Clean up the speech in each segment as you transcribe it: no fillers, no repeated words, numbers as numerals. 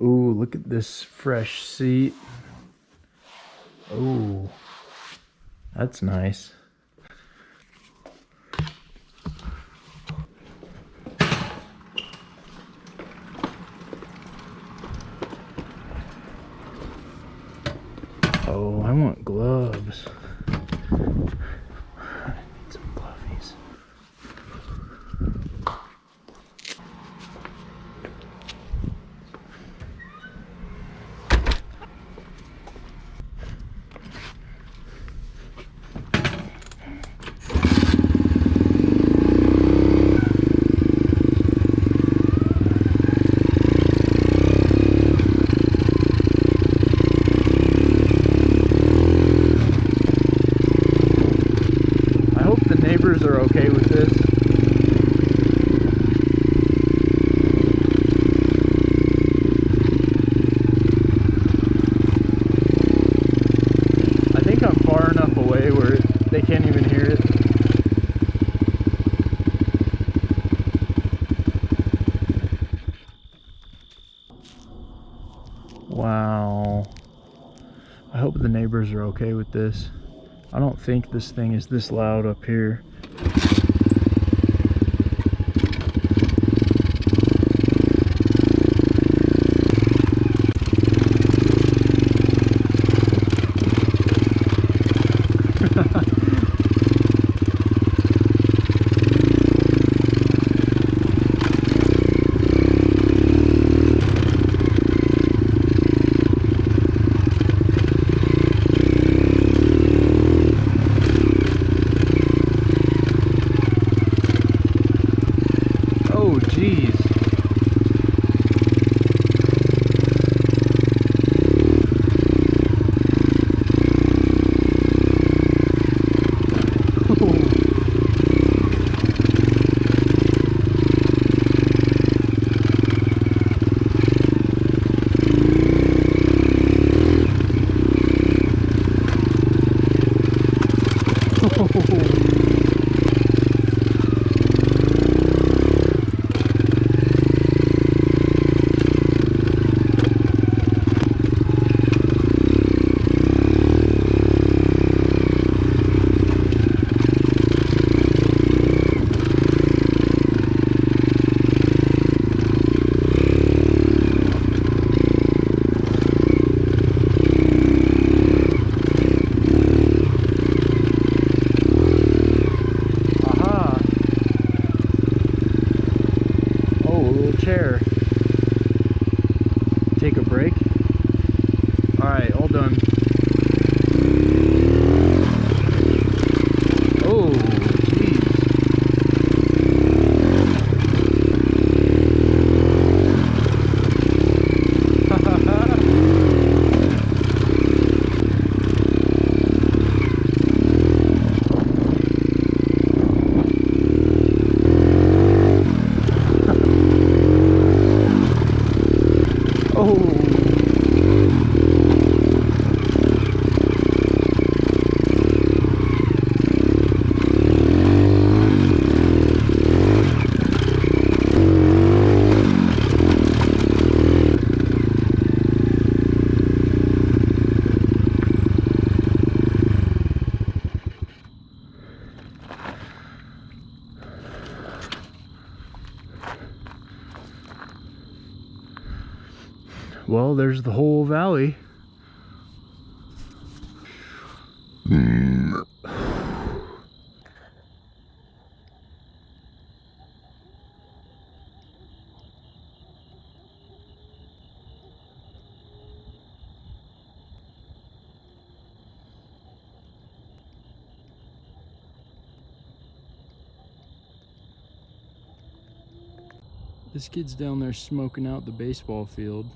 Ooh, look at this fresh seat. Ooh, that's nice. Oh, I want gloves. I need some glovies. I hope the neighbors are okay with this. I think I'm far enough away where they can't even hear it. Wow. I hope the neighbors are okay with this. I don't think this thing is this loud up here. Oh, geez. Aha. Oh, a little chair. Take a break. Alright, all done. Oh, geez. Oh. Well, there's the whole valley. This kid's down there smoking out the baseball field.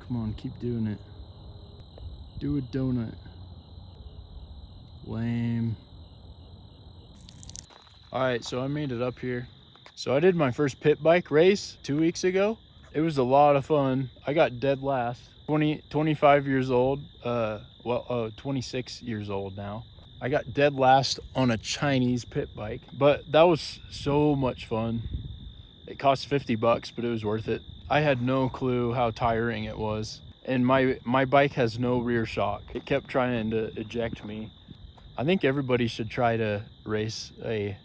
Come on, keep doing it. Do a donut. Lame. Alright, so I made it up here. So I did my first pit bike race 2 weeks ago. It was a lot of fun. I got dead last. 25 years old. 26 years old now. I got dead last on a Chinese pit bike, but that was so much fun. It cost $50, but it was worth it. I had no clue how tiring it was. And my bike has no rear shock. It kept trying to eject me. I think everybody should try to race a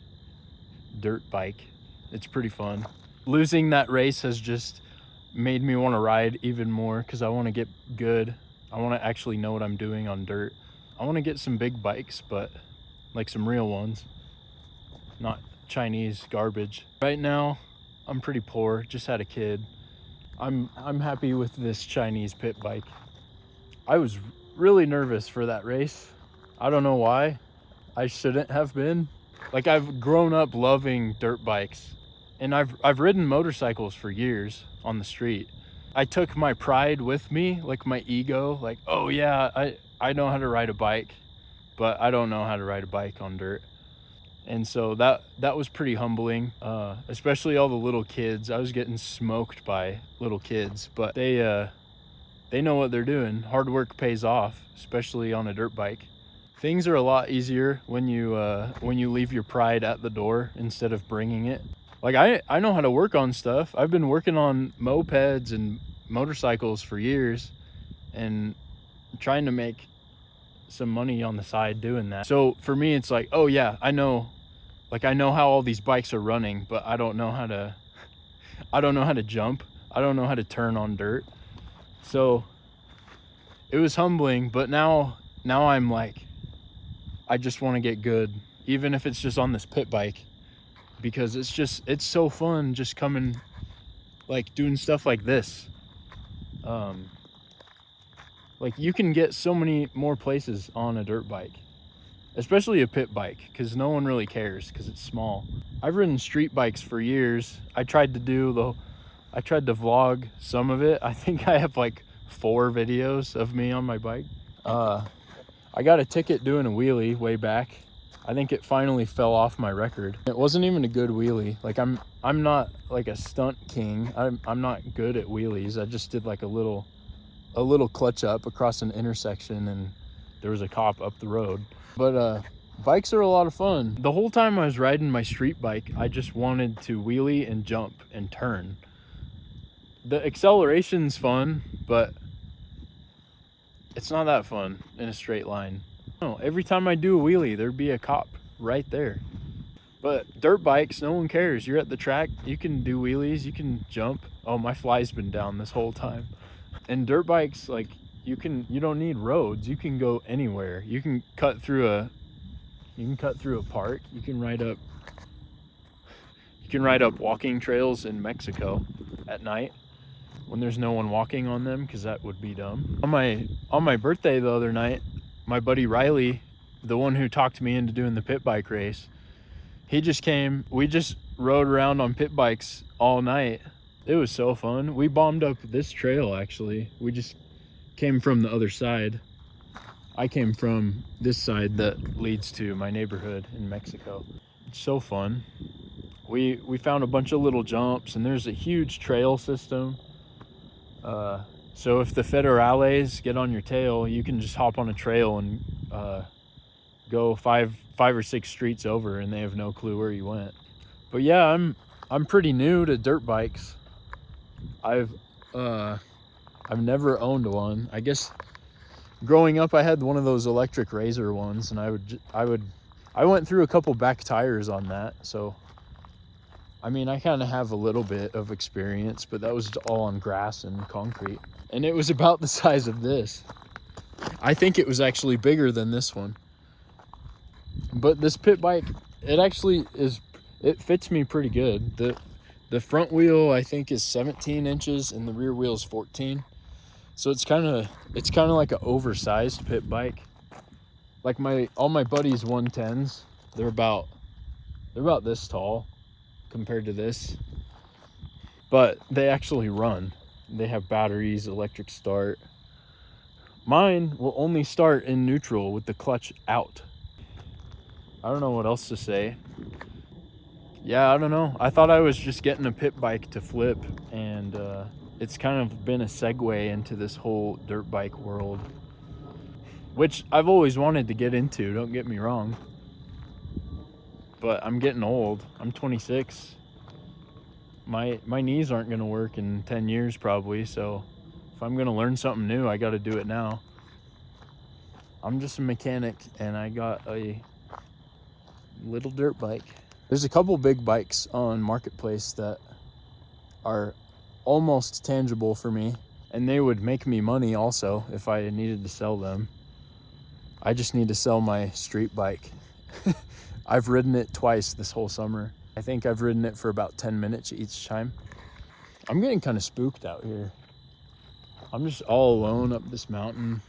dirt bike. It's pretty fun. Losing that race has just made me want to ride even more because I want to get good. I want to actually know what I'm doing on dirt. I want to get some big bikes, but like some real ones, not Chinese garbage. Right now, I'm pretty poor. Just had a kid. I'm happy with this Chinese pit bike. I was really nervous for that race. I don't know why. I shouldn't have been. Like, I've grown up loving dirt bikes, and I've ridden motorcycles for years on the street. I took my pride with me, like my ego, like, oh yeah, I know how to ride a bike, but I don't know how to ride a bike on dirt. And so that was pretty humbling, especially all the little kids. I was getting smoked by little kids, but they know what they're doing. Hard work pays off, especially on a dirt bike. Things are a lot easier when you leave your pride at the door instead of bringing it. Like, I know how to work on stuff. I've been working on mopeds and motorcycles for years and trying to make some money on the side doing that. So for me, it's like, oh yeah, I know how all these bikes are running, but I don't know how to jump. I don't know how to turn on dirt. So it was humbling, but now I'm like, I just want to get good, even if it's just on this pit bike, because it's so fun just coming, like, doing stuff like this. Like, you can get so many more places on a dirt bike, especially a pit bike, because no one really cares because it's small. I've ridden street bikes for years. I tried to vlog some of it. I think I have like 4 videos of me on my bike. I got a ticket doing a wheelie way back. I think it finally fell off my record. It wasn't even a good wheelie. Like, I'm not like a stunt king. I'm not good at wheelies. I just did like a little clutch up across an intersection, and there was a cop up the road. But bikes are a lot of fun. The whole time I was riding my street bike, I just wanted to wheelie and jump and turn. The acceleration's fun, but it's not that fun in a straight line. No, every time I do a wheelie, there'd be a cop right there. But dirt bikes, no one cares. You're at the track, you can do wheelies, you can jump. Oh, my fly's been down this whole time. And dirt bikes, like, you don't need roads. You can go anywhere. You can cut through a park. You can ride up walking trails in Mexico at night when there's no one walking on them, because that would be dumb. On my birthday the other night, my buddy Riley, the one who talked me into doing the pit bike race, he just came. We just rode around on pit bikes all night. It was so fun. We bombed up this trail, actually. We just came from the other side. I came from this side that leads to my neighborhood in Mexico. It's so fun. We found a bunch of little jumps, and there's a huge trail system. So if the federales get on your tail, you can just hop on a trail and go five or 6 streets over, and they have no clue where you went. But yeah, I'm pretty new to dirt bikes. I've never owned one. I guess growing up, I had one of those electric razor ones, and I went through a couple back tires on that. So, I mean, I kind of have a little bit of experience, but that was all on grass and concrete. And it was about the size of this. I think it was actually bigger than this one. But this pit bike, it fits me pretty good. The front wheel, I think, is 17 inches and the rear wheel is 14. So it's kind of like an oversized pit bike. Like all my buddies' 110s, they're about this tall compared to this. But they actually run. They have batteries, electric start. Mine will only start in neutral with the clutch out. I don't know what else to say. Yeah, I don't know. I thought I was just getting a pit bike to flip, and it's kind of been a segue into this whole dirt bike world, which I've always wanted to get into, don't get me wrong. But I'm getting old. I'm 26. my knees aren't gonna work in 10 years probably, so if I'm gonna learn something new, I gotta do it now. I'm just a mechanic and I got a little dirt bike. There's a couple big bikes on Marketplace that are almost tangible for me, and they would make me money also if I needed to sell them. I just need to sell my street bike. I've ridden it twice this whole summer. I think I've ridden it for about 10 minutes each time. I'm getting kind of spooked out here. I'm just all alone up this mountain.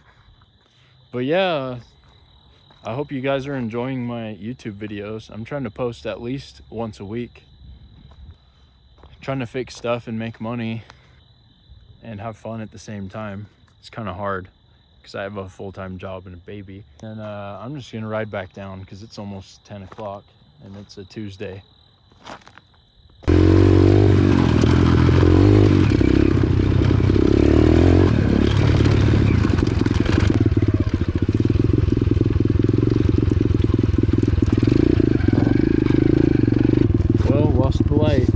But yeah, I hope you guys are enjoying my YouTube videos. I'm trying to post at least once a week. Trying to fix stuff and make money and have fun at the same time. It's kind of hard because I have a full-time job and a baby. And I'm just gonna ride back down because it's almost 10 o'clock and it's a Tuesday. Well, lost the light.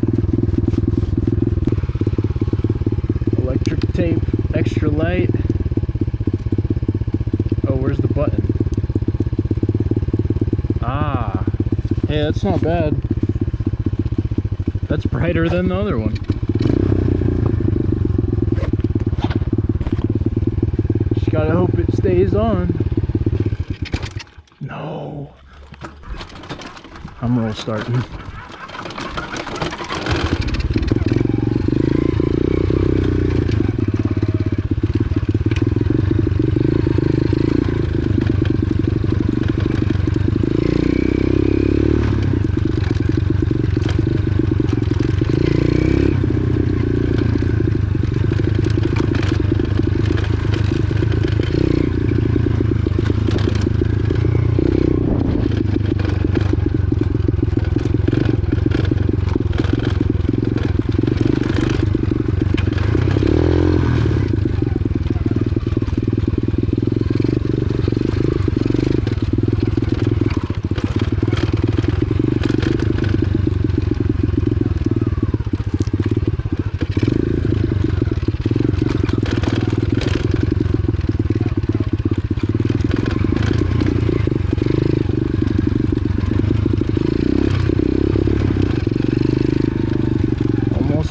Electric tape, extra light. Oh, where's the button? Ah, hey, that's not bad. That's brighter than the other one. Just gotta hope it stays on. No. I'm roll starting.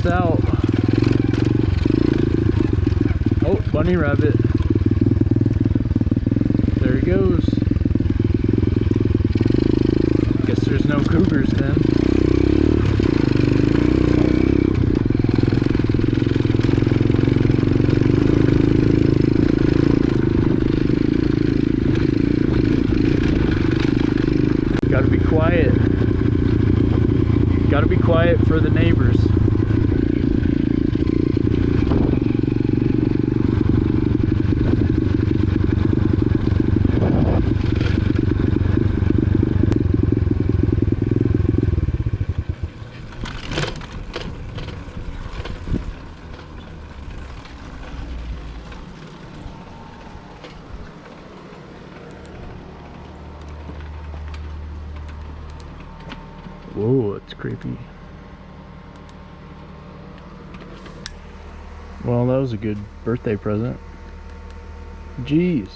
Out. Oh, bunny rabbit. There he goes. Guess there's no cougars then. Gotta be quiet. Gotta be quiet for the neighbors. Whoa, it's creepy. Well, that was a good birthday present. Jeez.